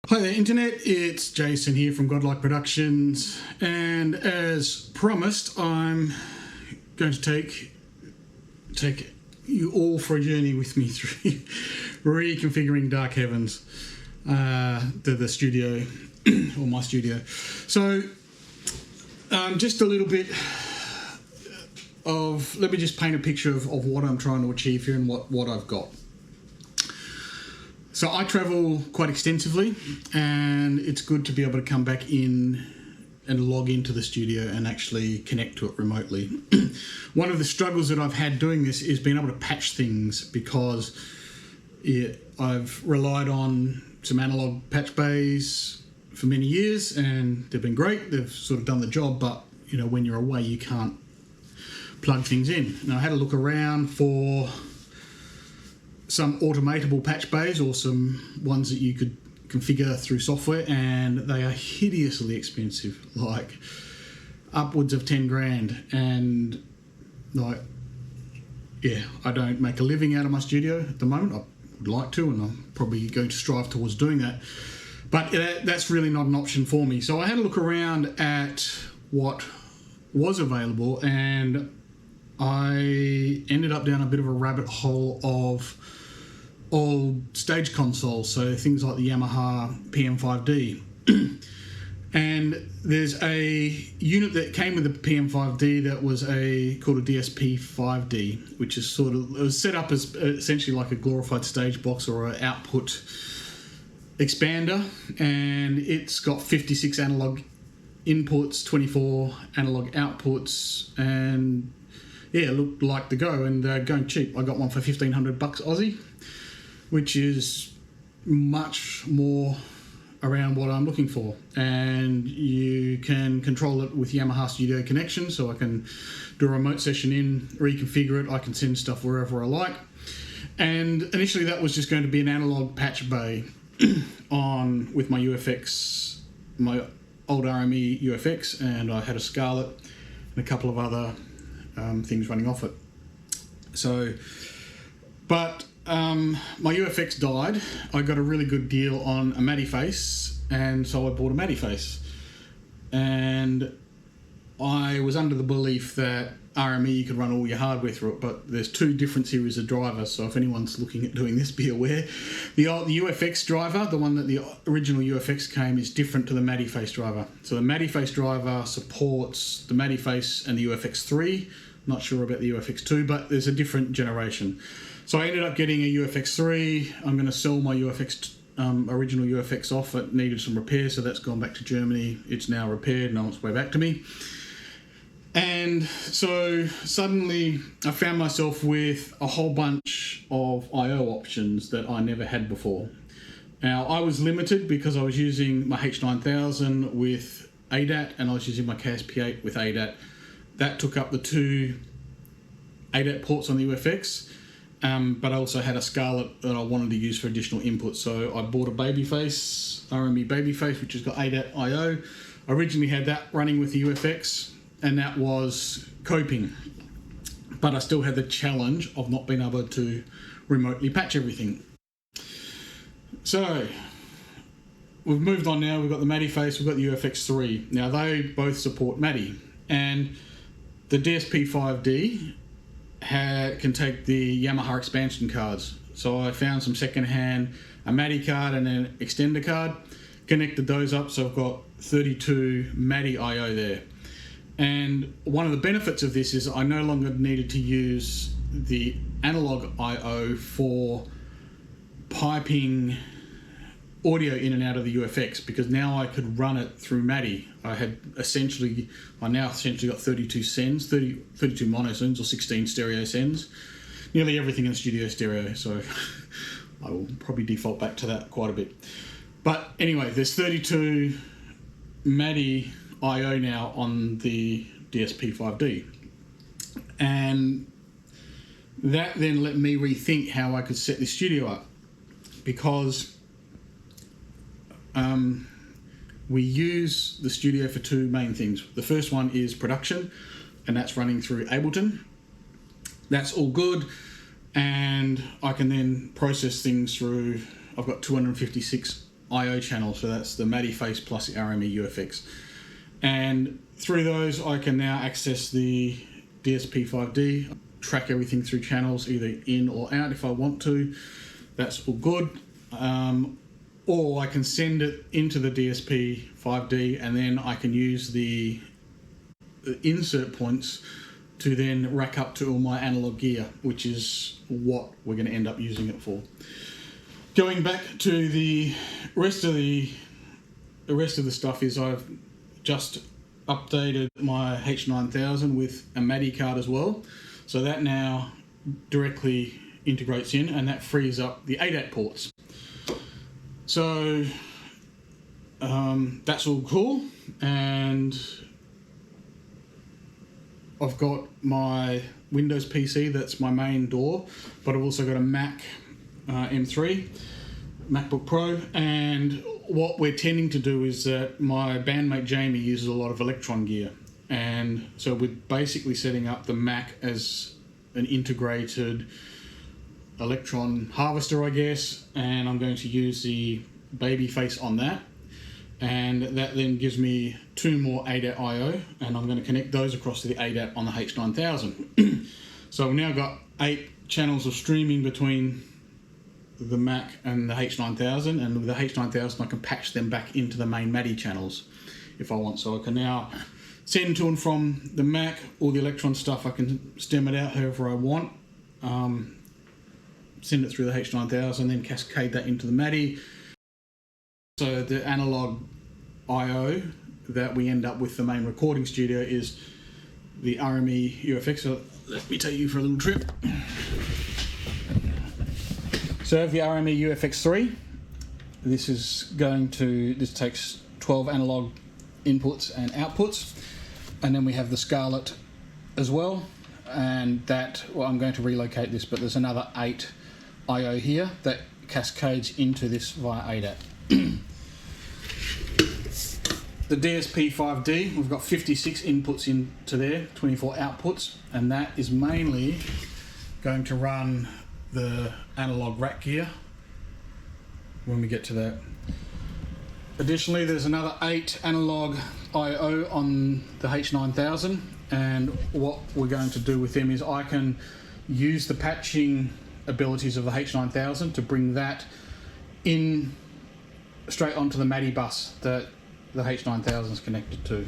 Hi there Internet, it's Jason here from Godlike Productions, and as promised I'm going to take you all for a journey with me through reconfiguring Dark Heavens, the studio, or my studio. So just a little bit of, let me just paint a picture of what I'm trying to achieve here and what I've got. So I travel quite extensively, and it's good to be able to come back in and log into the studio and actually connect to it remotely. One of the struggles that I've had doing this is being able to patch things, because I've relied on some analog patch bays for many years, and they've been great. They've sort of done the job, but when you're away, you can't plug things in. Now I had a look around for some automatable patch bays or some ones that you could configure through software, and they are hideously expensive, like upwards of 10 grand. And I don't make a living out of my studio at the moment. I would like to, and I'm probably going to strive towards doing that, but that's really not an option for me. So I had a look around at what was available, and I ended up down a bit of a rabbit hole of old stage consoles, so things like the Yamaha PM5D. And there's a unit that came with the PM5D that was called a DSP5D, which is it was set up as essentially like a glorified stage box or an output expander, and it's got 56 analog inputs, 24 analog outputs, and it looked like the go, and they're going cheap. I got one for $1,500 Aussie, which is much more around what I'm looking for. And you can control it with Yamaha Studio Connection, so I can do a remote session in, reconfigure it, I can send stuff wherever I like. And initially that was just going to be an analog patch bay with my UFX, my old RME UFX, and I had a Scarlett and a couple of other things running off it. But my UFX died. I got a really good deal on a midi face, and so I bought a midi face. And I was under the belief that RME, you could run all your hardware through it, but there's two different series of drivers, so if anyone's looking at doing this, be aware. The UFX driver, the one that the original UFX came, is different to the midi face driver. So the midi face driver supports the midi face and the UFX3. Not sure about the UFX2, but there's a different generation. So I ended up getting a UFX3. I'm going to sell my original UFX off. It needed some repair, so that's gone back to Germany. It's now repaired and on its way back to me. And so suddenly I found myself with a whole bunch of I/O options that I never had before. Now I was limited because I was using my H9000 with ADAT, and I was using my KSP8 with ADAT. That took up the two ADAT ports on the UFX. But I also had a Scarlett that I wanted to use for additional input, so I bought a Babyface, RME Babyface, which has got ADAT I/O. I originally had that running with the UFX, and that was coping. But I still had the challenge of not being able to remotely patch everything. So we've moved on now. We've got the midi face, we've got the UFX3. Now they both support midi, and the DSP5D can take the Yamaha expansion cards. So I found some secondhand, a midi card and an extender card, connected those up, so I've got 32 midi I/O there. And one of the benefits of this is I no longer needed to use the analog I/O for piping audio in and out of the UFX, because now I could run it through midi. I now essentially got 32 sends, 32 mono sends, or 16 stereo sends. Nearly everything in the studio stereo, so I will probably default back to that quite a bit. But anyway, there's 32 midi I/O now on the DSP5D. And that then let me rethink how I could set the studio up, because we use the studio for two main things. The first one is production, and that's running through Ableton. That's all good, and I can then process things through. I've got 256 I/O channels. So that's the MIDI face plus the RME UFX. And through those, I can now access the DSP-5D, track everything through channels, either in or out if I want to. That's all good. Or I can send it into the DSP-5D, and then I can use the insert points to then rack up to all my analog gear, which is what we're going to end up using it for. Going back to the rest of the stuff is I've just updated my H9000 with a MIDI card as well, so that now directly integrates in, and that frees up the ADAT ports. So that's all cool, and I've got my Windows PC, that's my main DAW, but I've also got a Mac M3, MacBook Pro, and what we're tending to do is that my bandmate Jamie uses a lot of Electron gear, and so we're basically setting up the Mac as an integrated Electron harvester, I guess, and I'm going to use the Babyface on that, and that then gives me 2 more ADAT I/O, and I'm going to connect those across to the ADAT on the H9000. So I've now got 8 channels of streaming between the Mac and the H9000, and with the H9000 I can patch them back into the main MIDI channels if I want. So I can now send to and from the Mac all the Electron stuff. I can stem it out however I want, send it through the H9000, then cascade that into the MIDI. So the analog I/O that we end up with the main recording studio is the RME UFX. So let me take you for a little trip. So I have the RME UFX3. This takes 12 analog inputs and outputs, and then we have the Scarlett as well, and that, well, I'm going to relocate this, but there's another 8 I/O here that cascades into this via ADAT. The DSP-5D, we've got 56 inputs into there, 24 outputs, and that is mainly going to run the analog rack gear when we get to that. Additionally, there's another 8 analog I/O on the H9000, and what we're going to do with them is I can use the patching abilities of the H9000 to bring that in straight onto the MIDI bus that the H9000 is connected to.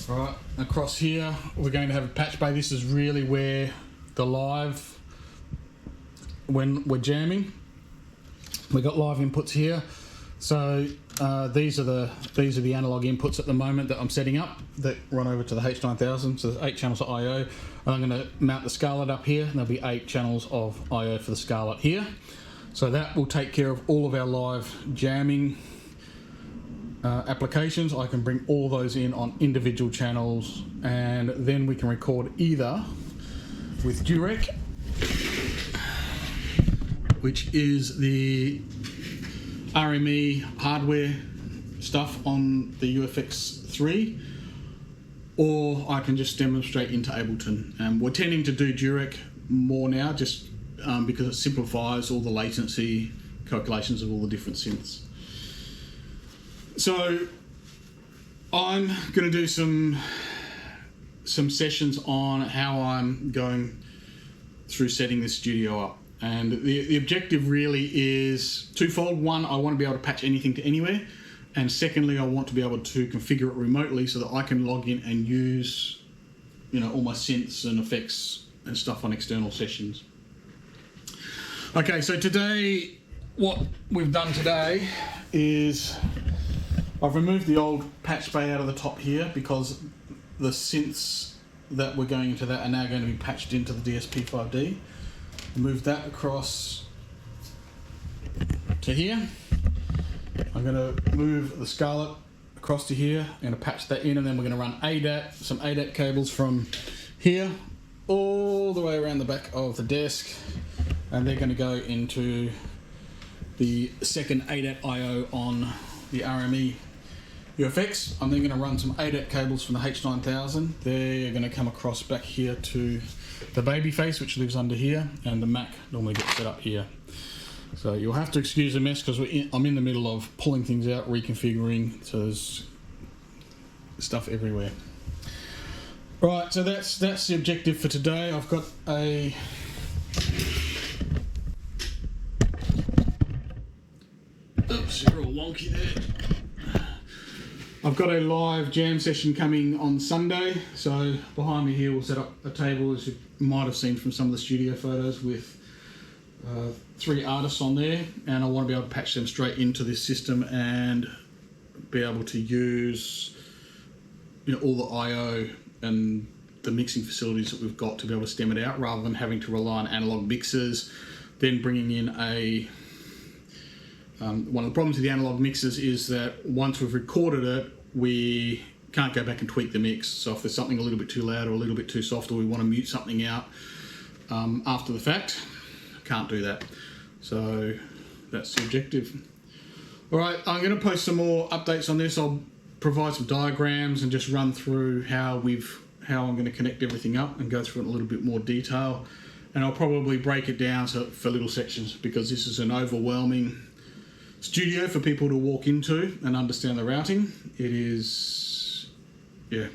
Right, across here we're going to have a patch bay. This is really where the live, when we're jamming, we've got live inputs here. So these are the analog inputs at the moment that I'm setting up that run over to the H9000. So there's 8 channels of I/O, and I'm going to mount the Scarlett up here, and there'll be 8 channels of I/O for the Scarlett here. So that will take care of all of our live jamming applications. I can bring all those in on individual channels, and then we can record either with Durek, which is the RME hardware stuff on the UFX3, or I can just demonstrate into Ableton. We're tending to do Durek more now, just because it simplifies all the latency calculations of all the different synths. So I'm going to do some sessions on how I'm going through setting this studio up. And the objective really is twofold. One, I want to be able to patch anything to anywhere. And secondly, I want to be able to configure it remotely so that I can log in and use, all my synths and effects and stuff on external sessions. Okay, so today, what we've done today is I've removed the old patch bay out of the top here because the synths that were going into that are now going to be patched into the DSP-5D. Move that across to here. I'm going to move the Scarlett across to here. I'm going to patch that in, and then we're going to run ADAT, some ADAT cables from here all the way around the back of the desk, and they're going to go into the second ADAT I/O on the RME UFX. I'm then going to run some ADAT cables from the H9000. They're going to come across back here to the Babyface, which lives under here, and the Mac normally gets set up here. So you'll have to excuse the mess because I'm in the middle of pulling things out, reconfiguring, so there's stuff everywhere. Right, so that's the objective for today. I've got a oops, you're all wonky there. I've got a live jam session coming on Sunday, so behind me here we'll set up a table, as you might have seen from some of the studio photos, with 3 artists on there, and I want to be able to patch them straight into this system and be able to use, you know, all the I/O and the mixing facilities that we've got to be able to stem it out, rather than having to rely on analog mixers, then bringing in a one of the problems with the analog mixers is that once we've recorded it, we can't go back and tweak the mix. So if there's something a little bit too loud or a little bit too soft, or we want to mute something out after the fact, can't do that. So that's the objective. All right, I'm going to post some more updates on this. I'll provide some diagrams and just run through how I'm going to connect everything up and go through it in a little bit more detail. And I'll probably break it down for little sections, because this is an overwhelming studio for people to walk into and understand the routing. It is, yeah,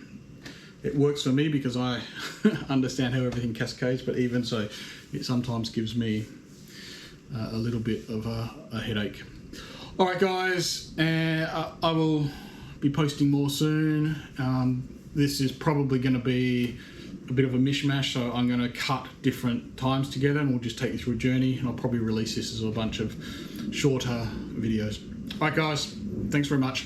it works for me because I understand how everything cascades, but even so, it sometimes gives me a little bit of a headache. All right, guys, I will be posting more soon. This is probably going to be a bit of a mishmash, so I'm going to cut different times together and we'll just take you through a journey, and I'll probably release this as a bunch of shorter videos. All right, guys, thanks very much.